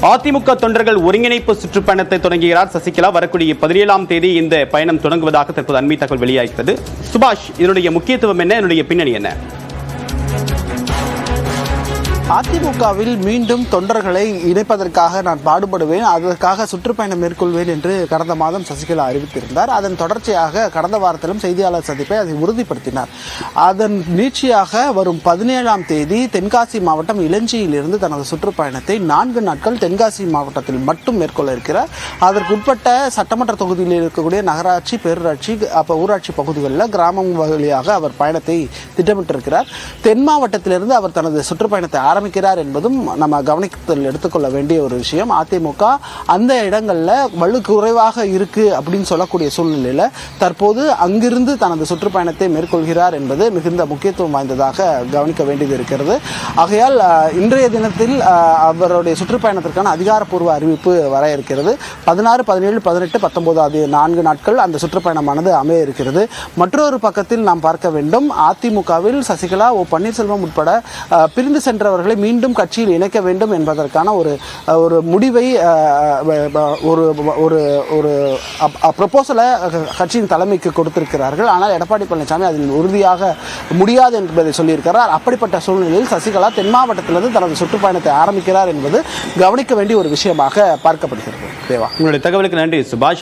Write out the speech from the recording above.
அதிமுக தொண்டர்கள் ஒருங்கிணைப்பு சுற்றுப்பயணத்தை தொடங்குகிறார் சசிகலா. வரக்கூடிய 17ஆம் தேதி இந்த பயணம் தொடங்குவதாக தற்போது அண்மை தகவல் வெளியாகிறது. சுபாஷ், இதனுடைய முக்கியத்துவம் என்ன, இதனுடைய பின்னணி என்ன? அதிமுகவில் மீண்டும் தொண்டர்களை இணைப்பதற்காக நான் பாடுபடுவேன், அதற்காக சுற்றுப்பயணம் மேற்கொள்வேன் என்று கடந்த மாதம் சசிகலா அறிவித்திருந்தார். அதன் தொடர்ச்சியாக கடந்த வாரத்திலும் செய்தியாளர் சந்திப்பை அதை உறுதிப்படுத்தினார். அதன் நீட்சியாக வரும் 17ஆம் தேதி தென்காசி மாவட்டம் இளஞ்சியிலிருந்து தனது சுற்றுப்பயணத்தை 4 நாட்கள் தென்காசி மாவட்டத்தில் மட்டும் மேற்கொள்ள இருக்கிறார். அதற்குட்பட்ட சட்டமன்ற தொகுதியில் இருக்கக்கூடிய நகராட்சி, பேரூராட்சி, ஊராட்சி பகுதிகளில் கிராமம் வழியாக அவர் பயணத்தை திட்டமிட்டிருக்கிறார். தென் மாவட்டத்திலிருந்து அவர் தனது சுற்றுப்பயணத்தை ஆரம்பிக்கிறார் என்பதும் நம்ம கவனிக்கத்தில் எடுத்துக்கொள்ள வேண்டிய ஒரு விஷயம். அதிமுக அந்த இடங்கள்ல வலு குறைவாக இருக்கு அப்படின்னு சொல்லக்கூடிய சூழ்நிலையில தற்போது அங்கிருந்து தனது சுற்றுப்பயணத்தை மேற்கொள்கிறார் என்பது மிகுந்த முக்கியத்துவம் வாய்ந்ததாக கவனிக்க வேண்டியது இருக்கிறது. ஆகையால் இன்றைய தினத்தில் அவருடைய சுற்றுப்பயணத்திற்கான அதிகாரப்பூர்வ அறிவிப்பு வர இருக்கிறது. 16, 17, 18, 19 ஆகிய 4 நாட்கள் அந்த சுற்றுப்பயணமானது அமைய இருக்கிறது. மற்றொரு பக்கத்தில் நாம் பார்க்க வேண்டும், அதிமுகவில் சசிகலா, ஓ பன்னீர்செல்வம் உட்பட பிரிந்து சென்றவர்கள் மீண்டும் கட்சியில் இணைக்க வேண்டும் என்பதற்கான ஒரு முடிவை, ஒரு ப்ரொபோசலை கட்சியின் தலைமைக்கு கொடுத்திருக்கிறார்கள். ஆனால் எடப்பாடி பழனிசாமி அதில் உறுதியாக முடியாது என்பதை சொல்லியிருக்கிறார். அப்படிப்பட்ட சூழ்நிலையில் சசிகலா தென் மாவட்டத்திலிருந்து தனது சுற்றுப்பயணத்தை ஆரம்பிக்கிறார் என்பது கவனிக்க வேண்டிய ஒரு விஷயமாக பார்க்கப்படுகிறது. தேவா, உங்களுடைய தகவலுக்கு நன்றி சுபாஷ்.